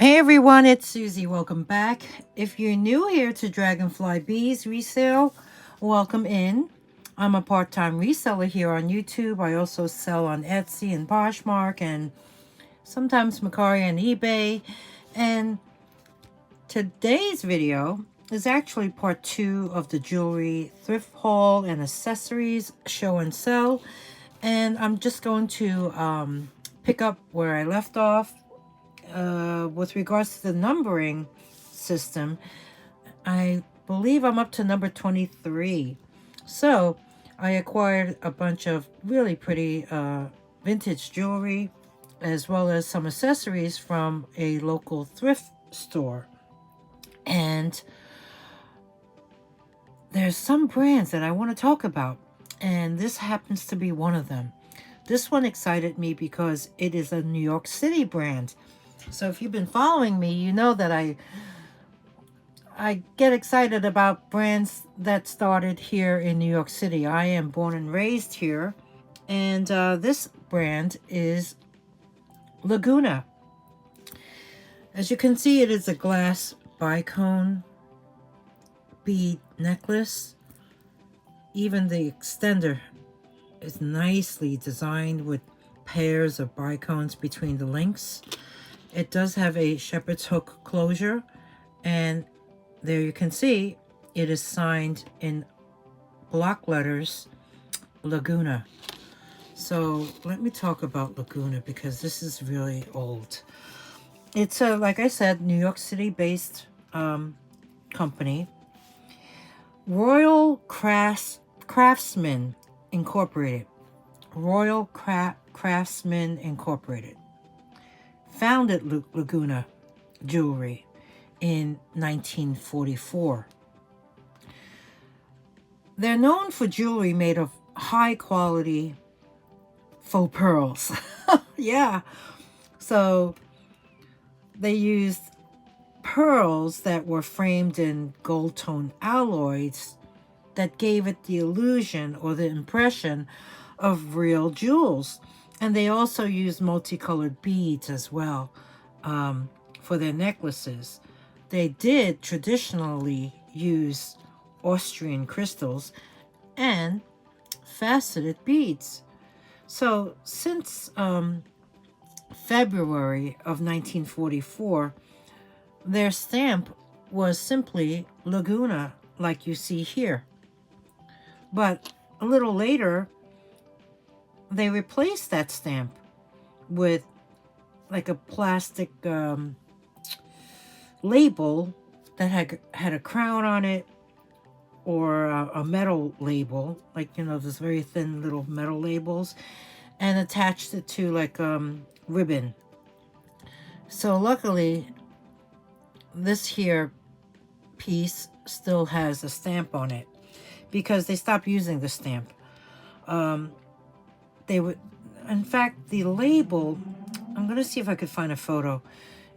Hey everyone, it's Susie. Welcome back. If you're new here to Dragonfly Beez Resale, welcome in. I'm a part-time reseller here on YouTube. I also sell on Etsy and Poshmark and sometimes Mercari and eBay. And today's video is actually part 2 of the jewelry thrift haul and accessories show and sell. And I'm just going to pick up where I left off. With regards to the numbering system, I believe I'm up to number 23. So I acquired a bunch of really pretty vintage jewelry as well as some accessories from a local thrift store. And there's some brands that I want to talk about, and this happens to be one of them. This one excited me because it is a New York City brand. So if you've been following me, you know that I get excited about brands that started here in New York City. I am born and raised here, and this brand is Laguna. As you can see, it is a glass bicone bead necklace. Even the extender is nicely designed with pairs of bicones between the links. It does have a shepherd's hook closure, and there you can see it is signed in block letters Laguna. So let me talk about Laguna because this is really old. It's a, like I said, New York City based company. Royal Craftsman Incorporated. Royal Craftsman Incorporated founded Laguna Jewelry in 1944. They're known for jewelry made of high quality faux pearls. Yeah. So they used pearls that were framed in gold tone alloys that gave it the illusion or the impression of real jewels. And they also used multicolored beads as well for their necklaces. They did traditionally use Austrian crystals and faceted beads. So since February of 1944, their stamp was simply Laguna, like you see here. But a little later, they replaced that stamp with like a plastic label that had a crown on it, or a metal label, like, you know, those very thin little metal labels, and attached it to like ribbon. So luckily, this here piece still has a stamp on it because they stopped using the stamp. They would, in fact, the label, I'm going to see if I could find a photo.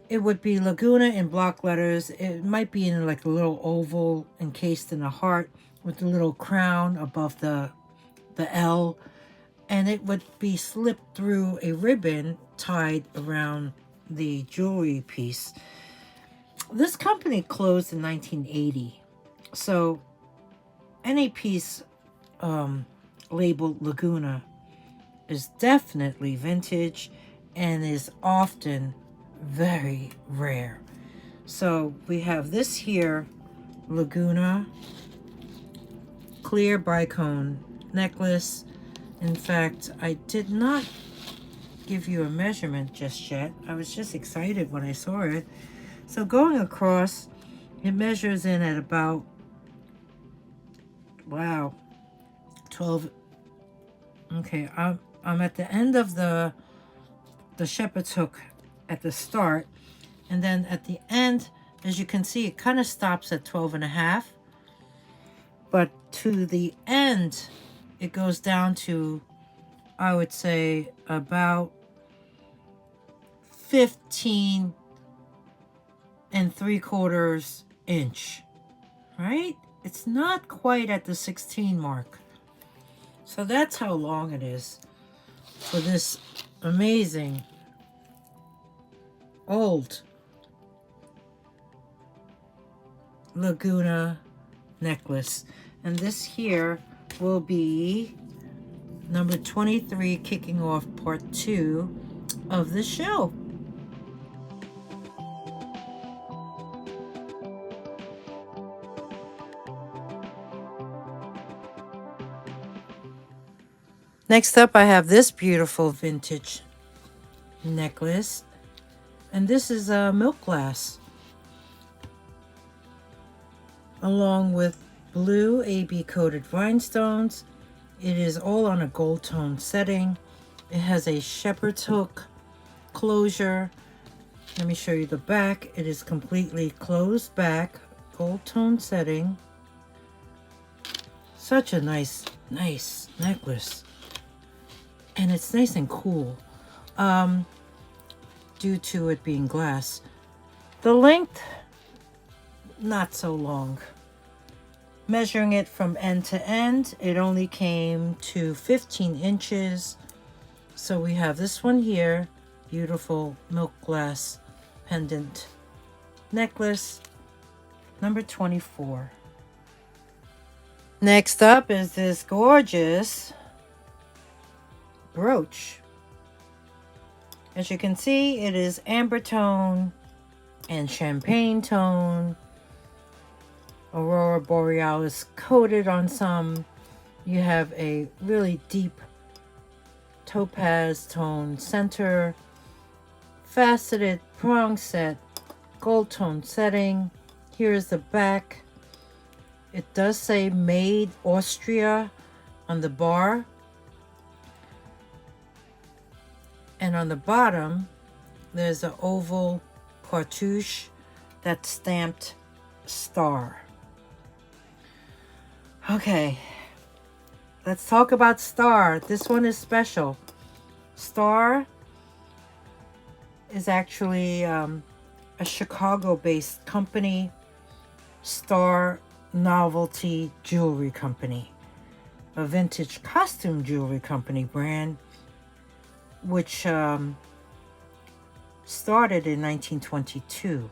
It would be Laguna in block letters. It might be in like a little oval encased in a heart with a little crown above the L. And it would be slipped through a ribbon tied around the jewelry piece. This company closed in 1980. So any piece labeled Laguna is definitely vintage and is often very rare. So we have this here, Laguna clear bicone necklace. In fact, I did not give you a measurement just yet. I was just excited when I saw it. So going across, it measures in at about, wow, 12. Okay, I'm at the end of the shepherd's hook at the start, and then at the end, as you can see, it kind of stops at 12.5, but to the end it goes down to, I would say, about 15.75 inch, right? It's not quite at the 16 mark. So that's how long it is for this amazing old Laguna necklace. And this here will be number 23, kicking off part 2 of the show. Next up, I have this beautiful vintage necklace, and this is a milk glass along with blue AB coated rhinestones. It is all on a gold tone setting. It has a shepherd's hook closure. Let me show you the back. It is completely closed back, gold tone setting. Such a nice necklace. And it's nice and cool due to it being glass. The length, not so long. Measuring it from end to end, it only came to 15 inches. So we have this one here, beautiful milk glass pendant necklace, number 24. Next up is this gorgeous brooch. As you can see, it is amber tone and champagne tone. Aurora Borealis coated on some. You have a really deep topaz tone center, faceted prong set, gold tone setting. Here's the back. It does say made Austria on the bar. And on the bottom, there's an oval cartouche that's stamped star. Okay, let's talk about Star. This one is special. Star is actually a Chicago-based company, Star Novelty Jewelry Company, a vintage costume jewelry company brand, which started in 1922.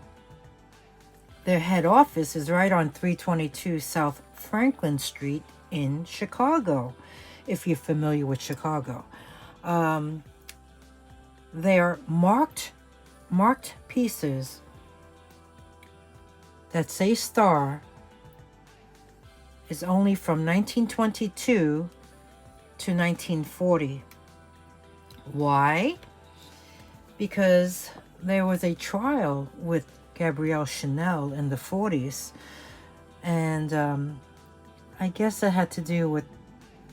Their head office is right on 322 South Franklin Street in Chicago, if you're familiar with Chicago. Their marked pieces that say Star is only from 1922 to 1940. Why? Because there was a trial with Gabrielle Chanel in the 40s, and I guess it had to do with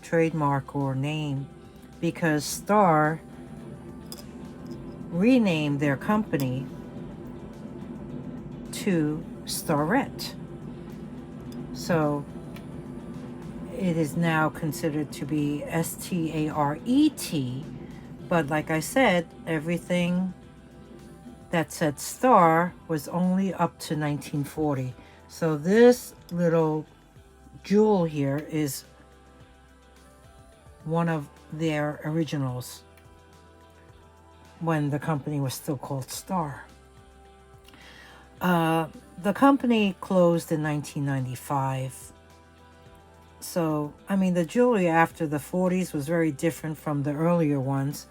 trademark or name, because Star renamed their company to Starrette. So it is now considered to be S-T-A-R-E-T, but like I said, everything that said Star was only up to 1940. So this little jewel here is one of their originals when the company was still called Star. The company closed in 1995. So, I mean, the jewelry after the 40s was very different from the earlier ones.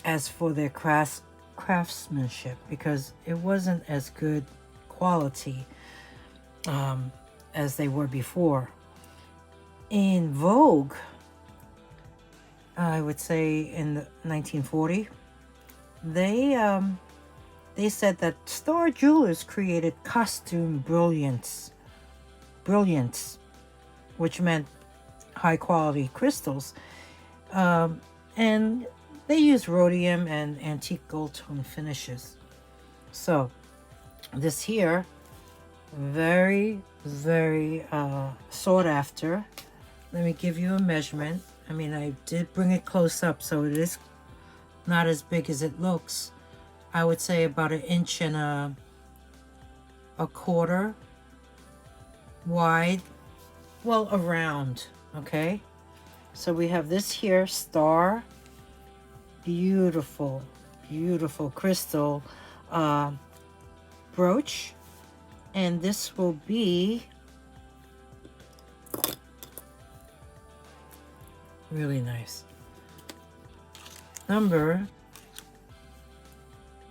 As for their craftsmanship, because it wasn't as good quality as they were before. In vogue, I would say in 1940, they said that Star jewelers created costume brilliance, which meant high quality crystals, and they use rhodium and antique gold tone finishes. So this here, very sought after. Let me give you a measurement. I mean, I did bring it close up, so it is not as big as it looks. I would say about 1 inch and a quarter wide, well, around. Okay, so we have this here, Star, beautiful crystal brooch And this will be really nice. Number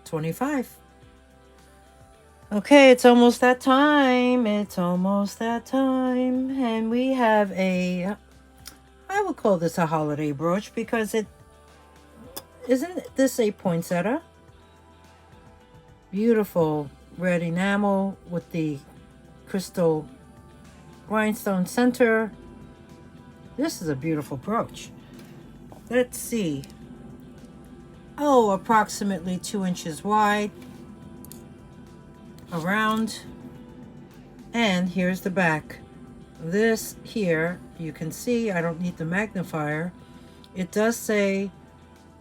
25. Okay, it's almost that time. It's almost that time. And we have a, I would call this a holiday brooch because it, isn't this a poinsettia? Beautiful red enamel with the crystal rhinestone center. This is a beautiful brooch. Let's see. Oh, approximately 2 inches wide. Around. And here's the back. This here, you can see, I don't need the magnifier. It does say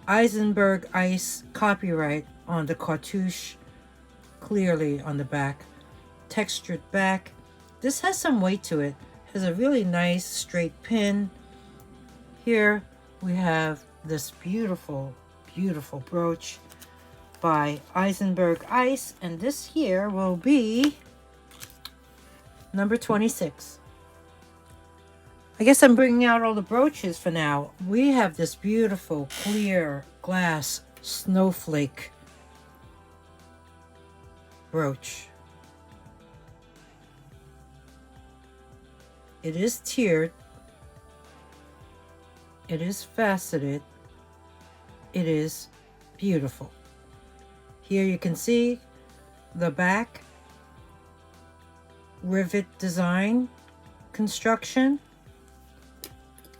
Eisenberg Ice copyright on the cartouche, clearly on the back. Textured back. This has some weight to it. Has a really nice straight pin. Here we have this beautiful, beautiful brooch by Eisenberg Ice, and this here will be number 26. I guess I'm bringing out all the brooches for now. We have this beautiful clear glass snowflake brooch. It is tiered. It is faceted. It is beautiful. Here you can see the back rivet design construction.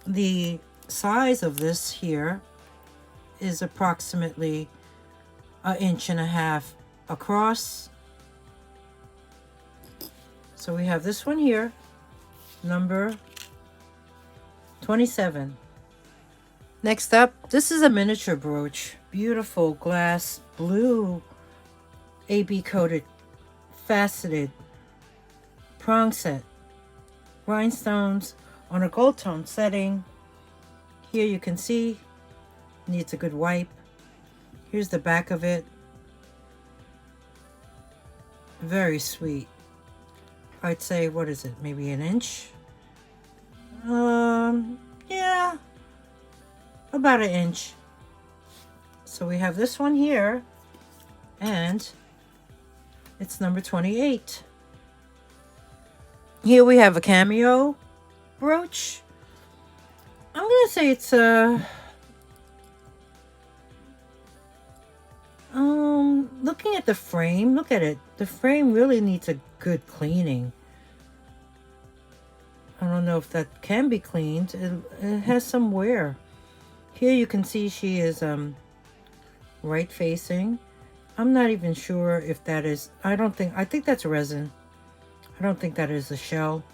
The size of this here is approximately 1.5 inches across. So we have this one here, number 27. Next up, this is a miniature brooch. Beautiful glass blue AB coated faceted prong set. Rhinestones on a gold tone setting. Here you can see, needs a good wipe. Here's the back of it. Very sweet. I'd say, what is it, maybe 1 inch? Yeah, about 1 inch. So we have this one here, and it's number 28. Here we have a cameo brooch. I'm gonna say it's a looking at the frame, look at it. The frame really needs a good cleaning. I don't know if that can be cleaned. It has some wear. Here you can see she is right facing. I'm not even sure if that is, I think that's resin. I don't think that is a shell.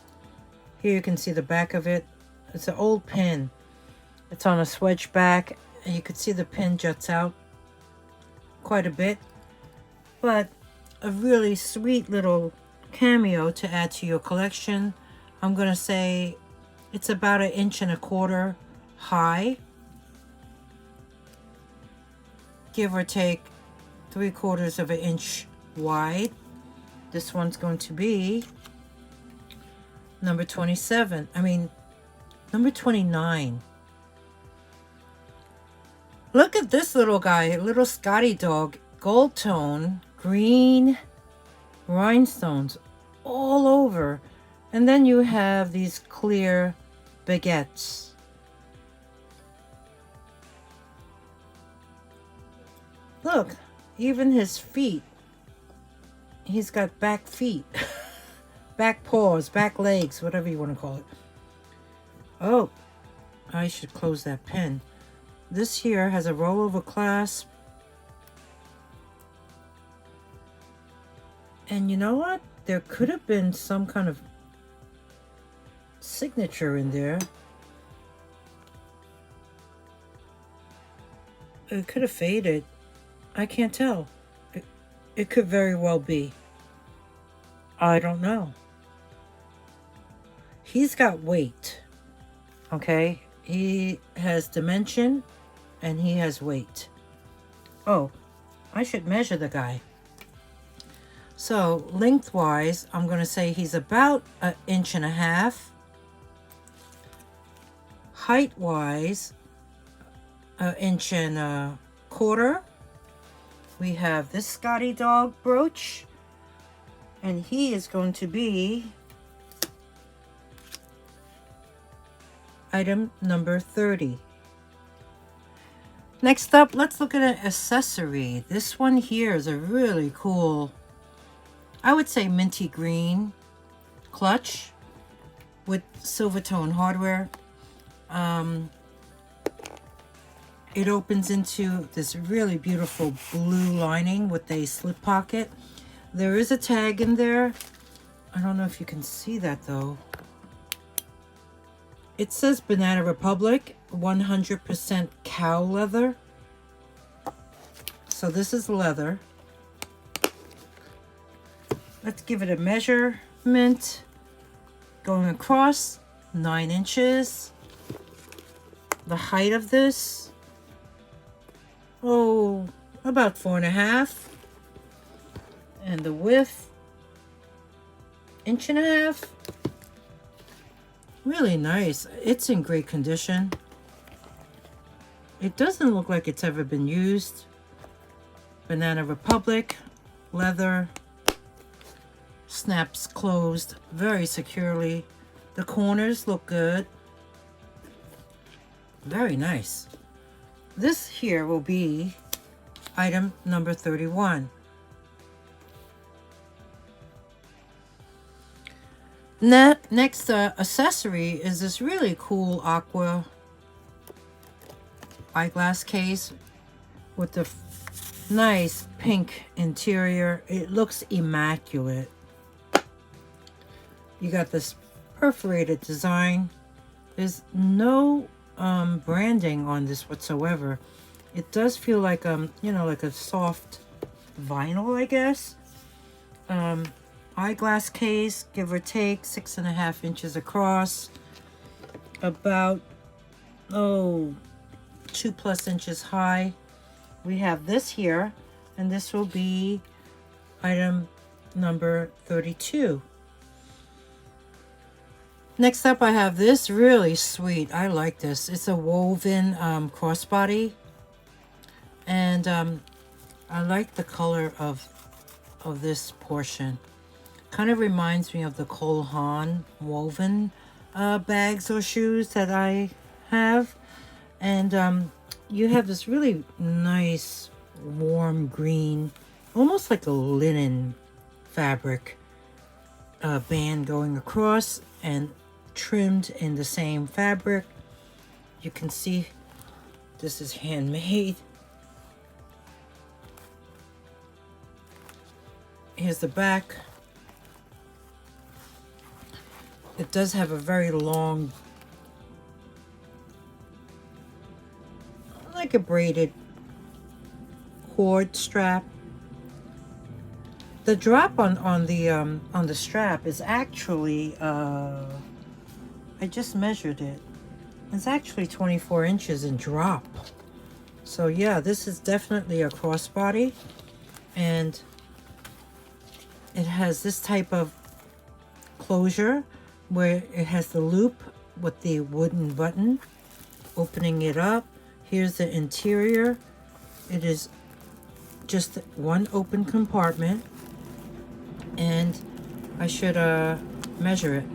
Here you can see the back of it. It's an old pin. It's on a swedge back, and you can see the pin juts out quite a bit. But a really sweet little cameo to add to your collection. I'm going to say it's about 1.25 inches high. Give or take 3/4 inch wide. This one's going to be number 27. Number 29. Look at this little guy, a little Scotty dog, gold tone, green rhinestones all over. And then you have these clear baguettes. Look, even his feet. He's got back feet. Back paws, back legs, whatever you want to call it. Oh, I should close that pen. This here has a rollover clasp. And you know what? There could have been some kind of signature in there. It could have faded. I can't tell. It could very well be. I don't know. He's got weight. Okay? He has dimension and he has weight. Oh, I should measure the guy. So lengthwise, I'm going to say he's about 1.5 inches. Height-wise, 1.25 inches. We have this Scotty dog brooch, and he is going to be item number 30. Next up, let's look at an accessory. This one here is a really cool, I would say minty green clutch with silver tone hardware. It opens into this really beautiful blue lining with a slip pocket. There is a tag in there. I don't know if you can see that though. It says Banana Republic, 100% cow leather. So this is leather. Let's give it a measurement. Going across, 9 inches. The height of this, about 4.5. And the width, 1.5 inches. Really nice. It's in great condition. It doesn't look like it's ever been used. Banana Republic, leather, snaps closed very securely. The corners look good. Very nice. This here will be item number 31. Next accessory is this really cool aqua eyeglass case with the nice pink interior. It looks immaculate. You got this perforated design. There's no branding on this whatsoever. It does feel like you know, like a soft vinyl, I guess. Eyeglass case, give or take, 6.5 inches across, about 2+ inches high. We have this here, and this will be item number 32. Next up, I have this really sweet. I like this. It's a woven crossbody, and I like the color of this portion. Kind of reminds me of the Cole Haan woven bags or shoes that I have. And you have this really nice warm green, almost like a linen fabric band going across and trimmed in the same fabric. You can see this is handmade. Here's the back. It does have a very long, like a braided cord strap. The drop on the strap is actually I just measured it. It's actually 24 inches in drop. So yeah, this is definitely a crossbody, and it has this type of closure where it has the loop with the wooden button. Opening it up, here's the interior. It is just one open compartment, and I should measure it.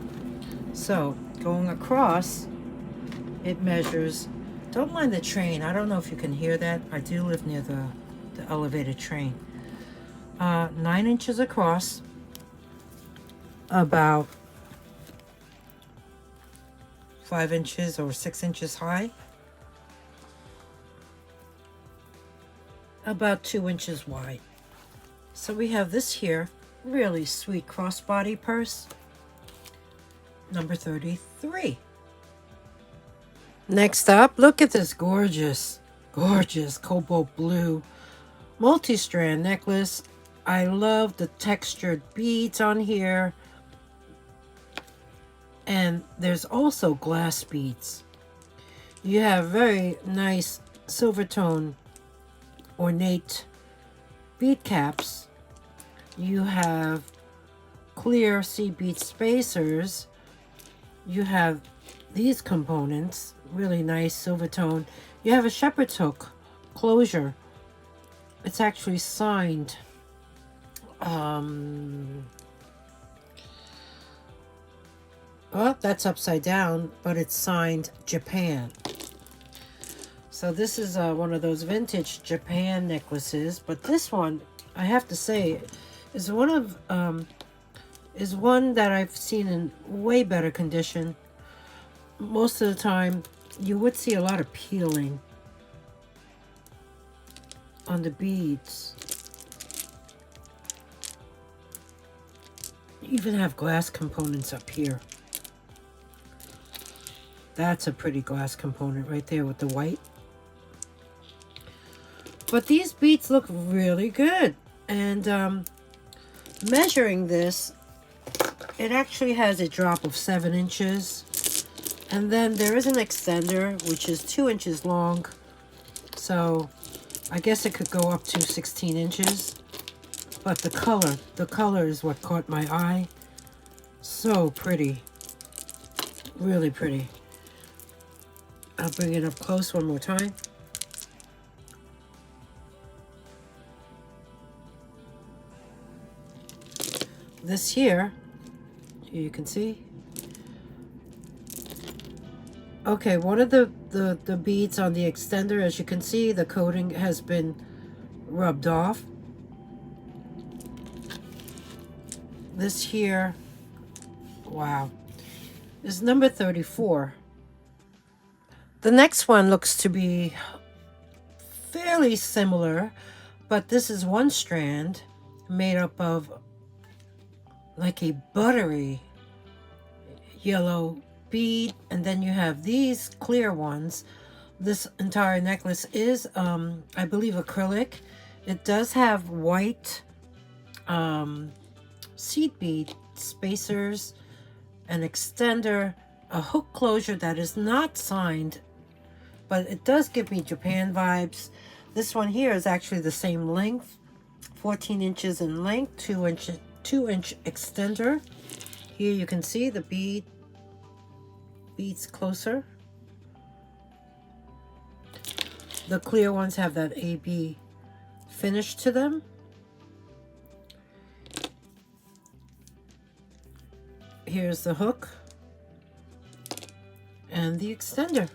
So going across, it measures, don't mind the train, I don't know if you can hear that. I do live near the elevated train. 9 inches across, about 5 inches or 6 inches high, about 2 inches wide. So we have this here really sweet crossbody purse, number 33. Next up, look at this gorgeous cobalt blue multi-strand necklace. I love the textured beads on here. And there's also glass beads. You have very nice silver tone ornate bead caps You have clear seed bead spacers. You have these components, really nice silver tone. You have a shepherd's hook closure. It's actually signed. Well, that's upside down, but it's signed Japan. So this is one of those vintage Japan necklaces, but this one, I have to say, is one that I've seen in way better condition. Most of the time, you would see a lot of peeling on the beads. You even have glass components up here. That's a pretty glass component right there with the white. But these beads look really good. And measuring this, it actually has a drop of 7 inches. And then there is an extender, which is 2 inches long. So I guess it could go up to 16 inches. But the color is what caught my eye. So pretty. Really pretty. I'll bring it up close one more time. This here you can see. Okay, one of the beads on the extender, as you can see, the coating has been rubbed off. This here, wow, is number 34. The next one looks to be fairly similar, but this is one strand made up of like a buttery yellow bead, and then you have these clear ones. This entire necklace is I believe acrylic. It does have white seed bead spacers, an extender, a hook closure that is not signed, but it does give me Japan vibes. This one here is actually the same length, 14 inches in length, 2-inch extender. Here you can see the beads closer. The clear ones have that AB finish to them. Here's the hook and the extender.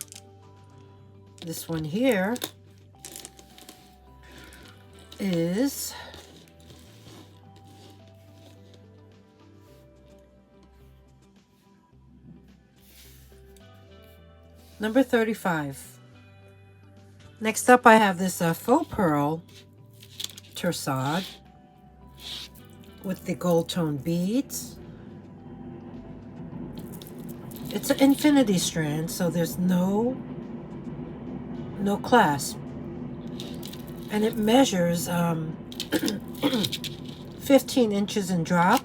This one here is number 35. Next up, I have this faux pearl tersade with the gold tone beads. It's an infinity strand, so there's no clasp, and it measures 15 inches in drop,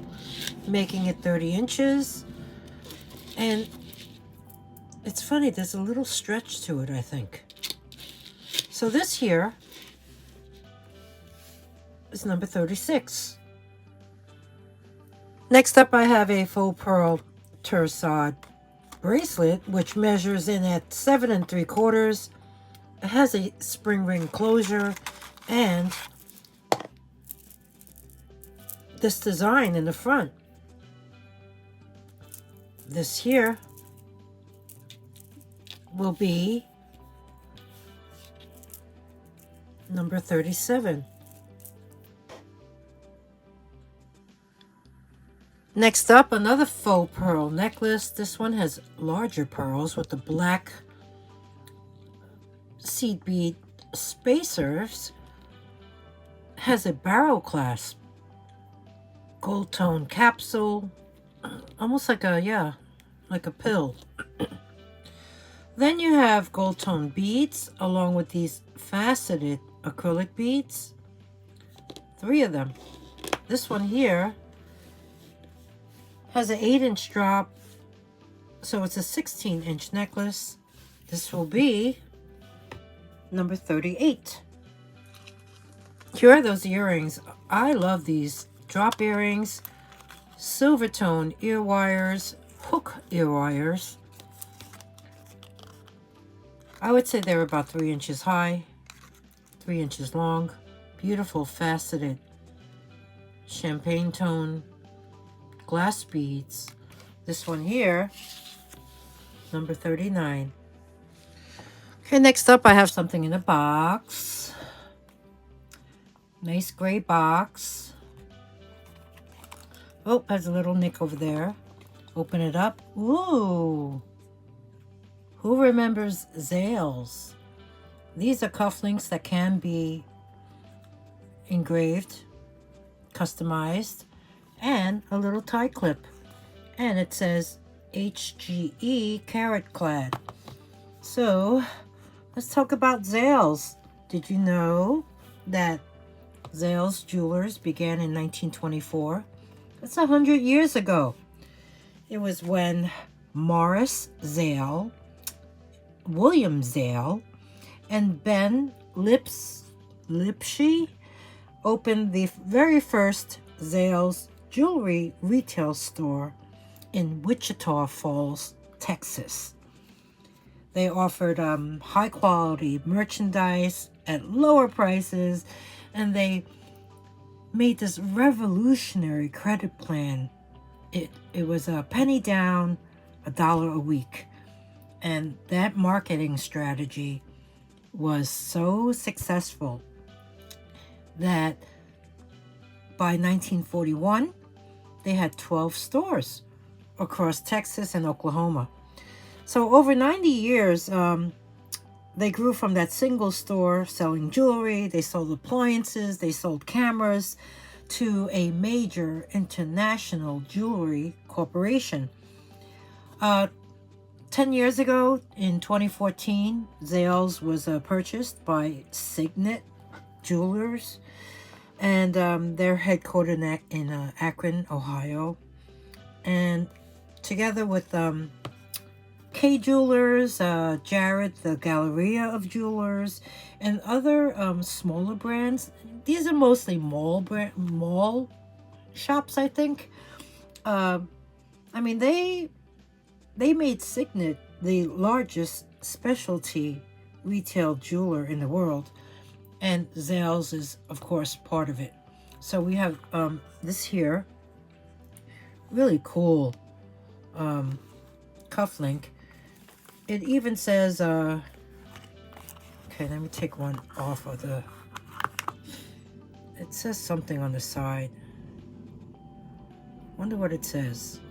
making it 30 inches. And it's funny, there's a little stretch to it, I think. So this here is number 36. Next up, I have a faux pearl tersade bracelet, which measures in at 7 3/4. It has a spring ring closure and this design in the front. This here will be number 37. Next up, another faux pearl necklace. This one has larger pearls with the black seed bead spacers. Has a barrel clasp, gold tone capsule, almost like a pill. Then you have gold tone beads along with these faceted acrylic beads, 3 of them. This one here has an 8-inch drop, so it's a 16-inch necklace. This will be number 38. Here are those earrings. I love these drop earrings, silver tone ear wires, hook ear wires. I would say they're about 3 inches high, 3 inches long. Beautiful faceted champagne tone glass beads. This one here, number 39. Okay, next up I have something in a box. Nice gray box. Oh, has a little nick over there. Open it up. Ooh. Who remembers Zales? These are cufflinks that can be engraved, customized, and a little tie clip. And it says HGE Carat Clad. So, let's talk about Zales. Did you know that Zales Jewelers began in 1924? That's 100 years ago. It was when Morris Zale, William Zale, and Ben Lipshe opened the very first Zales jewelry retail store in Wichita Falls, Texas. They offered high quality merchandise at lower prices, and they made this revolutionary credit plan. It was a penny down, $1 a week. And that marketing strategy was so successful that by 1941, they had 12 stores across Texas and Oklahoma. So over 90 years, they grew from that single store selling jewelry, they sold appliances, they sold cameras, to a major international jewelry corporation. 10 years ago, in 2014, Zales was purchased by Signet Jewelers, and they're headquartered in Akron, Ohio. And together with K Jewelers, Jared, the Galleria of Jewelers, and other smaller brands. These are mostly mall shops, I think. I mean, they made Signet the largest specialty retail jeweler in the world, and Zales is, of course, part of it. So we have this here, really cool cufflink. It even says, okay, let me take one off of the, it says something on the side. Wonder what it says.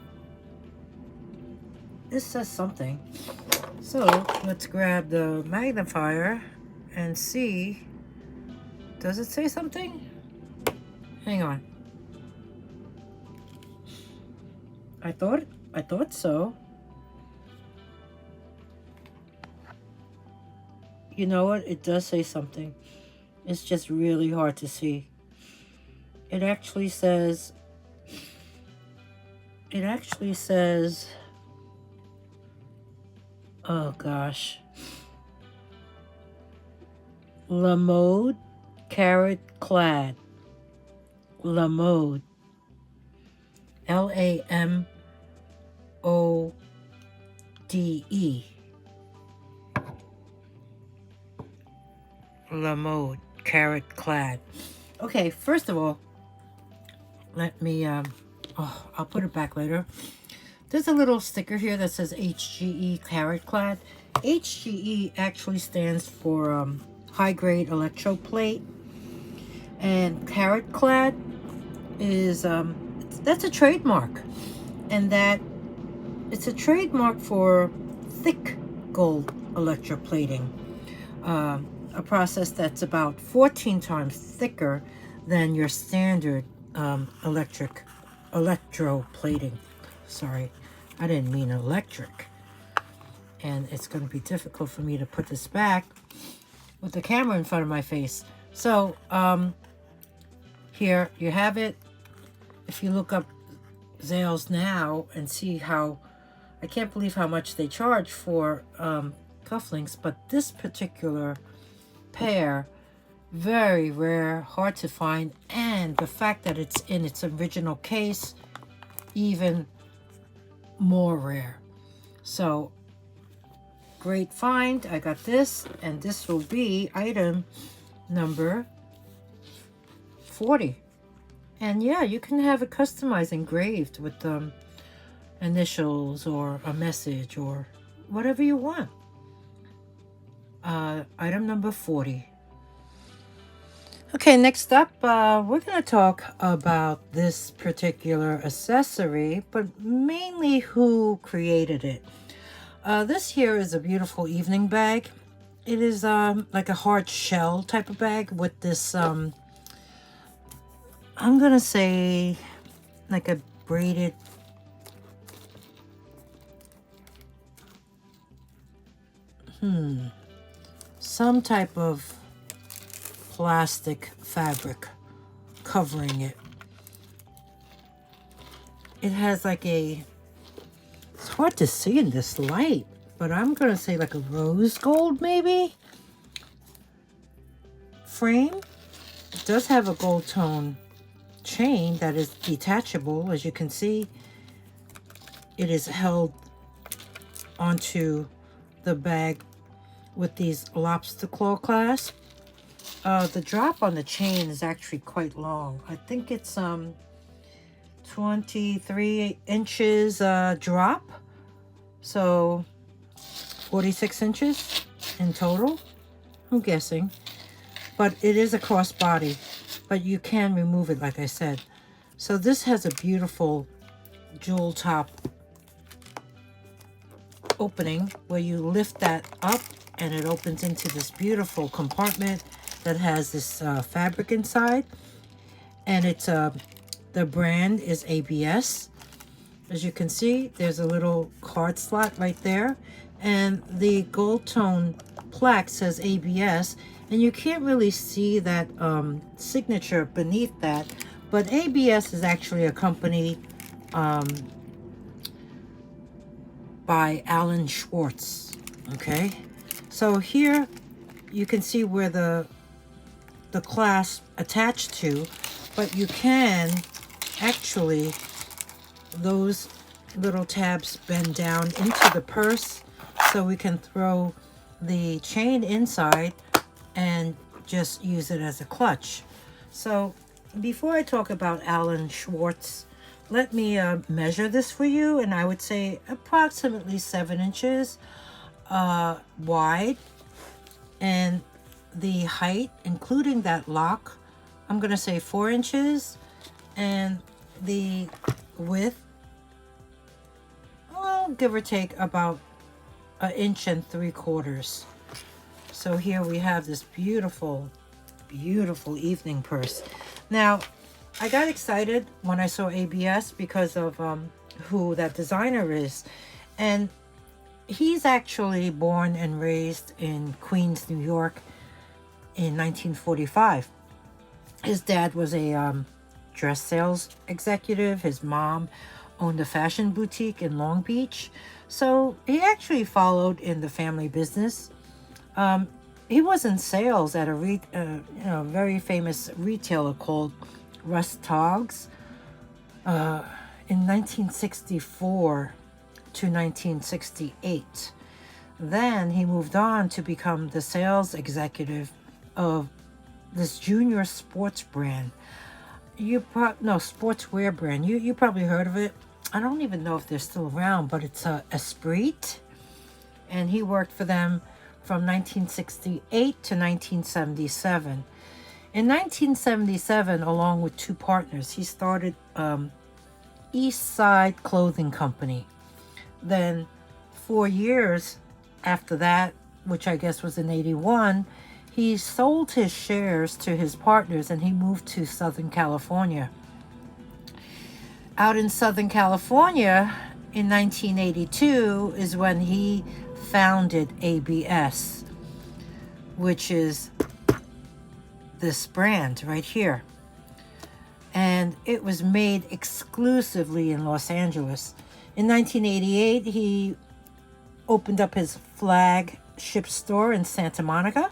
This says something. So let's grab the magnifier and see. Does it say something? Hang on. I thought so. You know what? It does say something. It's just really hard to see. It actually says, oh gosh, La Mode Carat Clad. La Mode. LAMODE. La Mode Carat Clad. Okay, first of all, let me I'll put it back later. There's a little sticker here that says HGE Carat Clad. HGE actually stands for high grade electroplate, and Carat Clad is that's a trademark, and that it's a trademark for thick gold electroplating, a process that's about 14 times thicker than your standard electroplating. Sorry, I didn't mean electric. And it's going to be difficult for me to put this back with the camera in front of my face. So here you have it. If you look up Zales now and see how, I can't believe how much they charge for cufflinks, but this particular pair, very rare, hard to find, and And the fact that it's in its original case, even more rare. So great find. I got this, and this will be item number 40. And yeah, you can have it customized, engraved with initials or a message or whatever you want. Item number 40. Okay, next up, we're going to talk about this particular accessory, but mainly who created it. This here is a beautiful evening bag. It is like a hard shell type of bag with this, I'm going to say like a braided, some type of plastic fabric covering it. It has like a, it's hard to see in this light, but I'm gonna say like a rose gold maybe frame. It does have a gold tone chain that is detachable. As you can see, it is held onto the bag with these lobster claw clasps. The drop on the chain is actually quite long. I think it's 23 inches drop, so 46 inches in total, I'm guessing. But it is a crossbody, but you can remove it, like I said. So this has a beautiful jewel top opening where you lift that up and it opens into this beautiful compartment that has this fabric inside, and it's the brand is ABS. As you can see, there's a little card slot right there, and the gold tone plaque says ABS, and you can't really see that signature beneath that, but ABS is actually a company by Alan Schwartz. Okay, so here you can see where the clasp attached to, but you can actually, those little tabs bend down into the purse, so we can throw the chain inside and just use it as a clutch. So before I talk about Alan Schwartz, let me measure this for you, and I would say approximately 7 inches wide, and the height, including that lock, I'm gonna say 4 inches, and the width, well, give or take about 1 3/4 inches. So here we have this beautiful, beautiful evening purse. Now, I got excited when I saw ABS because of who that designer is, and he's actually born and raised in Queens, New York, in 1945. His dad was a dress sales executive. His mom owned a fashion boutique in Long Beach. So he actually followed in the family business. He was in sales at a very famous retailer called Russ Togg's in 1964 to 1968. Then he moved on to become the sales executive of this junior sports brand. Sportswear brand. You probably heard of it. I don't even know if they're still around, but it's Esprit. And he worked for them from 1968 to 1977. In 1977, along with 2 partners, he started East Side Clothing Company. Then 4 years after that, which I guess was in 81, he sold his shares to his partners and he moved to Southern California. Out in Southern California in 1982 is when he founded ABS, which is this brand right here. And it was made exclusively in Los Angeles. In 1988, he opened up his flagship store in Santa Monica.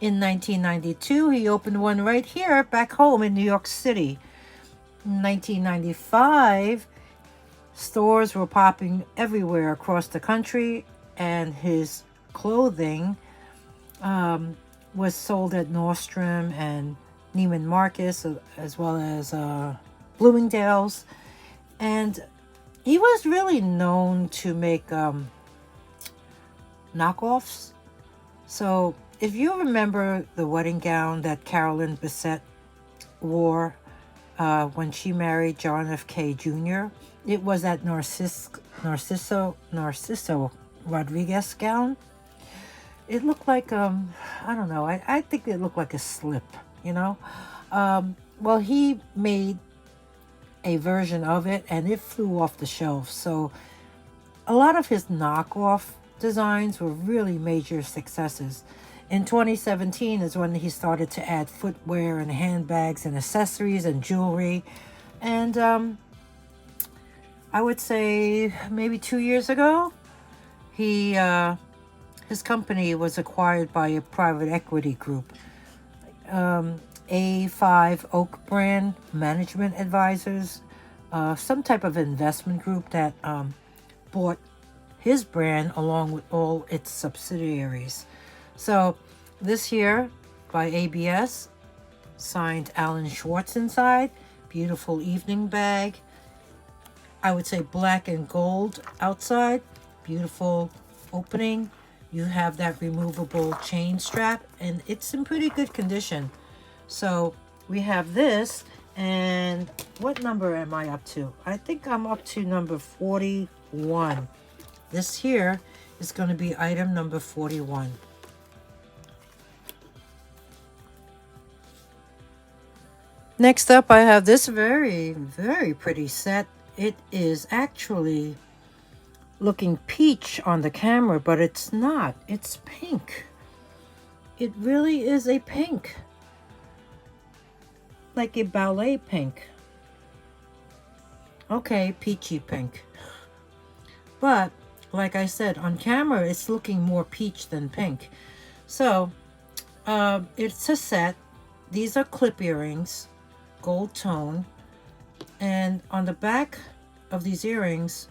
In 1992, he opened one right here back home in New York City. In 1995, stores were popping everywhere across the country, and his clothing was sold at Nordstrom and Neiman Marcus, as well as Bloomingdale's. And he was really known to make knockoffs. So if you remember the wedding gown that Carolyn Bessette wore when she married John F. K. Jr., it was that Narciso Rodriguez gown. It looked like, I don't know, I think it looked like a slip, you know? Well, he made a version of it and it flew off the shelf. So a lot of his knockoff designs were really major successes. In 2017 is when he started to add footwear and handbags and accessories and jewelry. And I would say maybe 2 years ago, his company was acquired by a private equity group. A5 Oak Brand Management Advisors, some type of investment group that bought his brand along with all its subsidiaries. So this here by ABS, signed Alan Schwartz inside. Beautiful evening bag. I would say black and gold outside. Beautiful opening. You have that removable chain strap and it's in pretty good condition. So we have this, and what number am I up to? I think I'm up to number 41. This here is going to be item number 41. Next up, I have this very, very pretty set. It is actually looking peach on the camera, but it's not. It's pink. It really is a pink. Like a ballet pink. Okay, peachy pink. But, like I said, on camera, it's looking more peach than pink. So, it's a set. These are clip earrings, gold tone. And on the back of these earrings,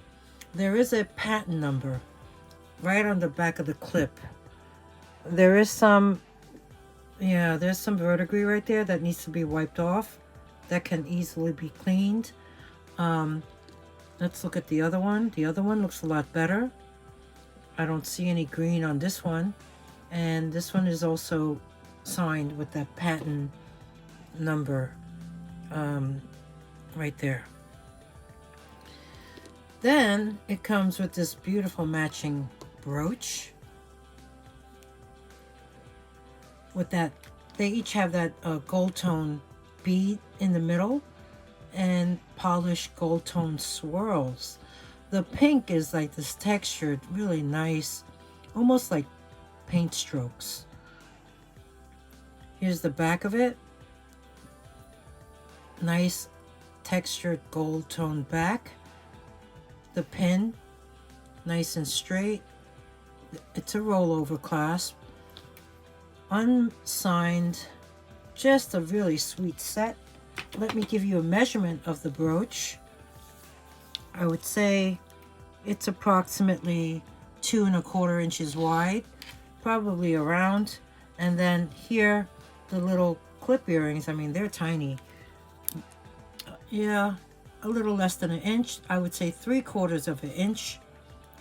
there is a patent number right on the back of the clip. There is some, there's some verdigris right there that needs to be wiped off. That can easily be cleaned. Let's look at the other one. The other one looks a lot better. I don't see any green on this one. And this one is also signed with that patent number right there. Then it comes with this beautiful matching brooch. With that, they each have that gold tone bead in the middle and polished gold tone swirls. The pink is like this textured, really nice, almost like paint strokes. Here's the back of it. Nice textured gold tone back. The pin, nice and straight. It's a rollover clasp. Unsigned, just a really sweet set. Let me give you a measurement of the brooch. I would say it's approximately 2¼ inches wide, probably around. And then here, the little clip earrings, I mean, they're tiny. Yeah, a little less than an inch. I would say 3/4 inch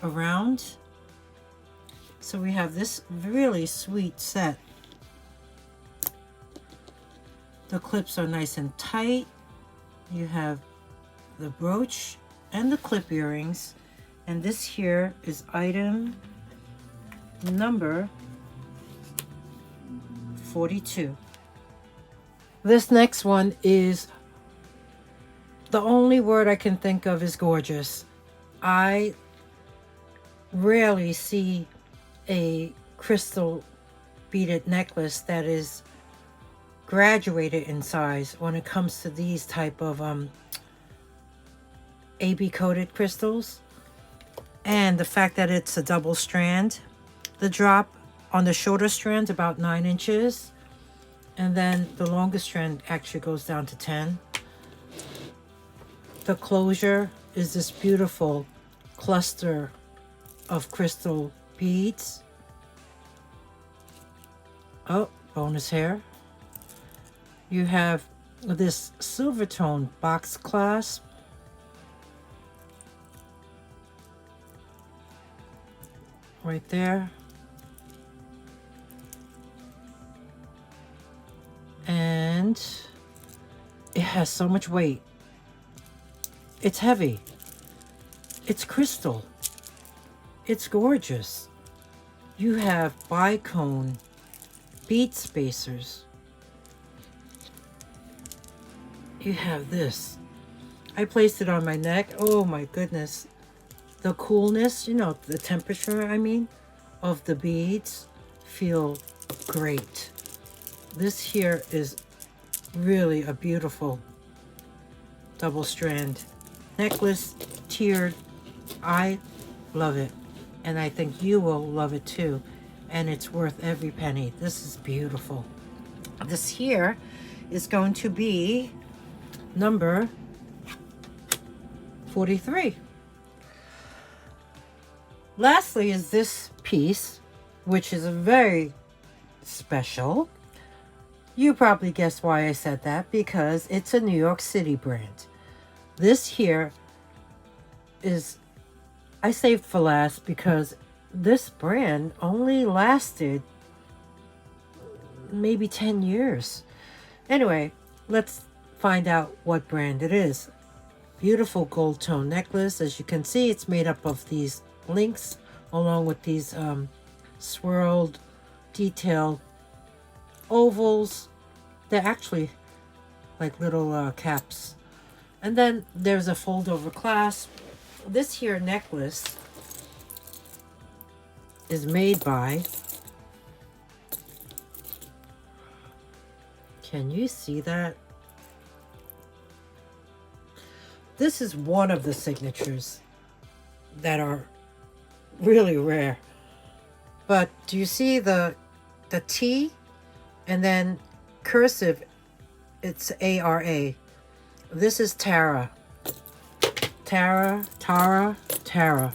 around. So we have this really sweet set. The clips are nice and tight. You have the brooch and the clip earrings. And this here is item number 42. This next one is, the only word I can think of is gorgeous. I rarely see a crystal beaded necklace that is graduated in size when it comes to these type of AB coated crystals. And the fact that it's a double strand, the drop on the shorter strands about 9 inches, and then the longest strand actually goes down to 10. The closure is this beautiful cluster of crystal beads. Oh, bonus hair. You have this silver tone box clasp. Right there. And it has so much weight. It's heavy. It's crystal. It's gorgeous. You have bicone bead spacers. You have this. I placed it on my neck. Oh my goodness. The coolness, you know, the temperature, I mean, of the beads feel great. This here is really a beautiful double strand necklace, tiered. I love it, and I think you will love it too, and it's worth every penny. This is beautiful. This here is going to be number 43. Lastly is this piece, which is very special. You probably guessed why I said that, because it's a New York City brand. This here is, I saved for last because this brand only lasted maybe 10 years. Anyway, let's find out what brand it is. Beautiful gold tone necklace. As you can see, it's made up of these links along with these swirled detailed ovals. They're actually like little caps. And then there's a fold over clasp. This here necklace is made by, can you see that? This is one of the signatures that are really rare. But do you see the T and then cursive, it's ARA. This is Tara. Tara.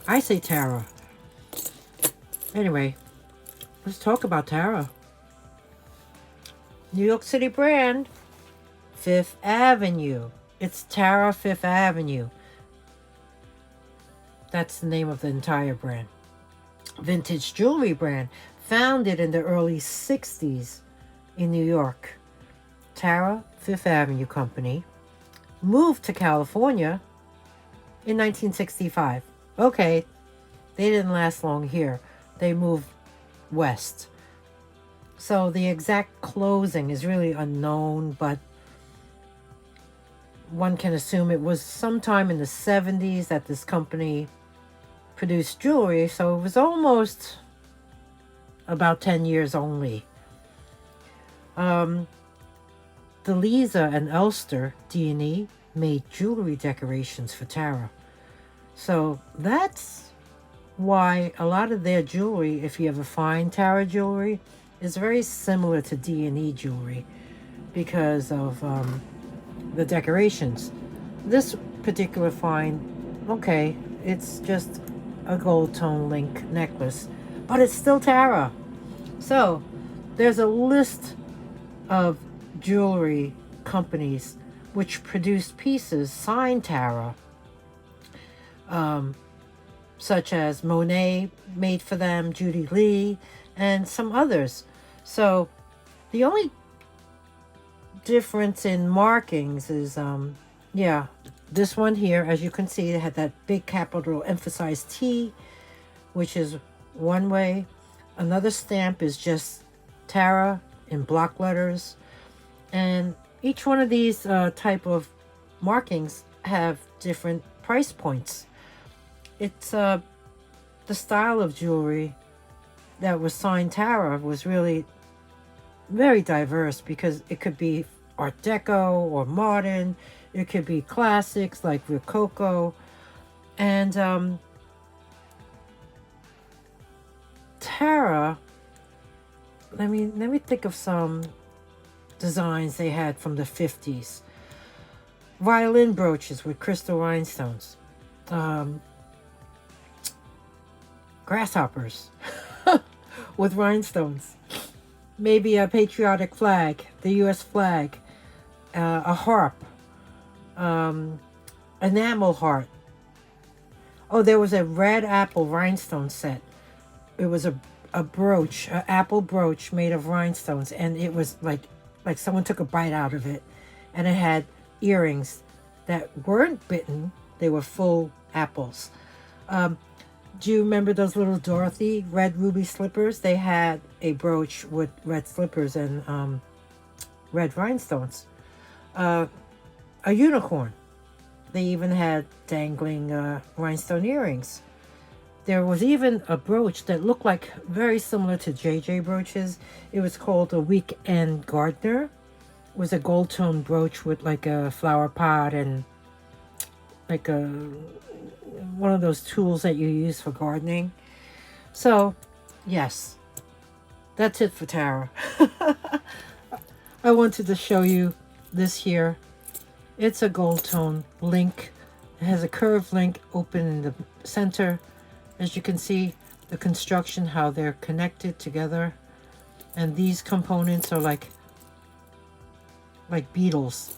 I say Tara. Anyway, let's talk about Tara. New York City brand, Fifth Avenue. It's Tara Fifth Avenue. That's the name of the entire brand. Vintage jewelry brand, founded in the early 60s in New York. Tara Fifth Avenue Company moved to California in 1965. Okay, they didn't last long here. They moved west. So the exact closing is really unknown, but one can assume it was sometime in the 70s that this company produced jewelry, so it was almost about 10 years only. The Lisa and Elster D&E made jewelry decorations for Tara. So that's why a lot of their jewelry, if you ever find Tara jewelry, is very similar to D&E jewelry because of the decorations. This particular find, okay, it's just a gold tone link necklace, but it's still Tara. So there's a list of jewelry companies which produce pieces signed Tara, such as Monet made for them, Judy Lee, and some others. So the only difference in markings is, yeah, this one here, as you can see, it had that big capital emphasized T, which is one way. Another stamp is just Tara in block letters. And each one of these type of markings have different price points. It's the style of jewelry that was signed Tara was really very diverse, because it could be Art Deco or modern. It could be classics like Rococo. And Tara let me think of some designs they had from the 50s. Violin brooches with crystal rhinestones. Grasshoppers with rhinestones. Maybe a patriotic flag, the U.S. flag, a harp, enamel heart. Oh, there was a red apple rhinestone set. It was a brooch, an apple brooch made of rhinestones, and it was like someone took a bite out of it, and it had earrings that weren't bitten. They were full apples. Do you remember those little Dorothy red ruby slippers? They had a brooch with red slippers and red rhinestones. A unicorn. They even had dangling rhinestone earrings. There was even a brooch that looked like very similar to JJ brooches. It was called a Weekend Gardener. It was a gold tone brooch with like a flower pot and like one of those tools that you use for gardening. So, yes, that's it for Tara. I wanted to show you this here. It's a gold tone link. It has a curved link open in the center. As you can see, the construction, how they're connected together. And these components are like beetles.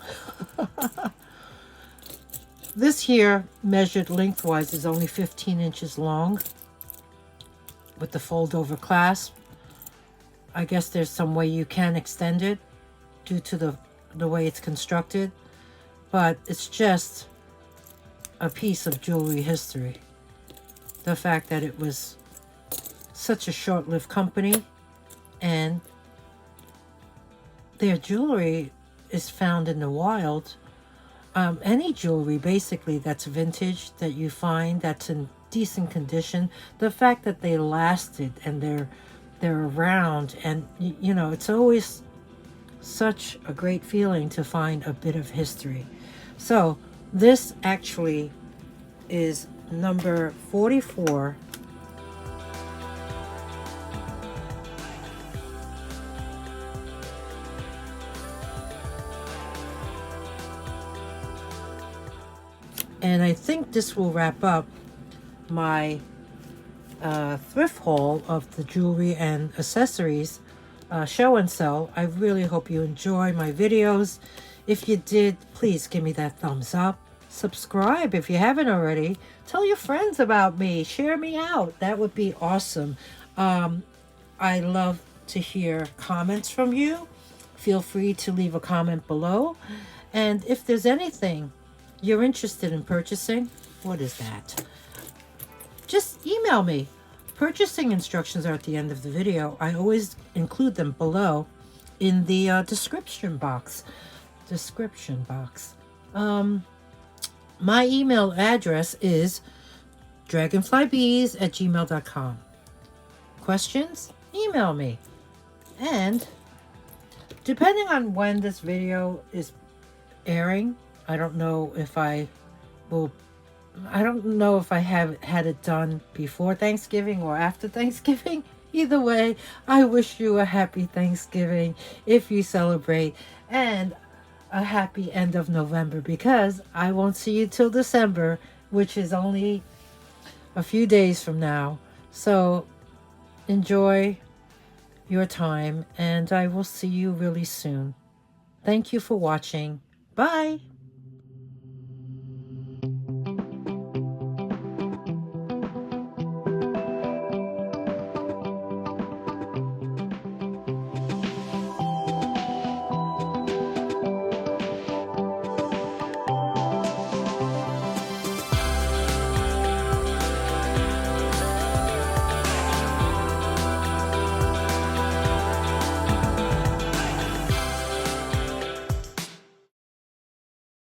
This here, measured lengthwise, is only 15 inches long with the fold-over clasp. I guess there's some way you can extend it due to the way it's constructed, but it's just a piece of jewelry history. The fact that it was such a short-lived company, and their jewelry is found in the wild. Any jewelry basically that's vintage that you find that's in decent condition, the fact that they lasted and they're around, and you know, it's always such a great feeling to find a bit of history. So this actually is number 44. And I think this will wrap up my thrift haul of the jewelry and accessories show and sell. I really hope you enjoy my videos. If you did, please give me that thumbs up. Subscribe if you haven't already. Tell your friends about me. Share me out. That would be awesome. I love to hear comments from you. Feel free to leave a comment below. And if there's anything you're interested in purchasing, what is that? Just email me. Purchasing instructions are at the end of the video. I always include them below in the description box. My email address is dragonflybeez@gmail.com. Questions? Email me. And depending on when this video is airing, I don't know if I have had it done before Thanksgiving or after Thanksgiving. Either way, I wish you a happy Thanksgiving if you celebrate, and a happy end of November, because I won't see you till December, which is only a few days from now. So enjoy your time, and I will see you really soon. Thank you for watching. Bye.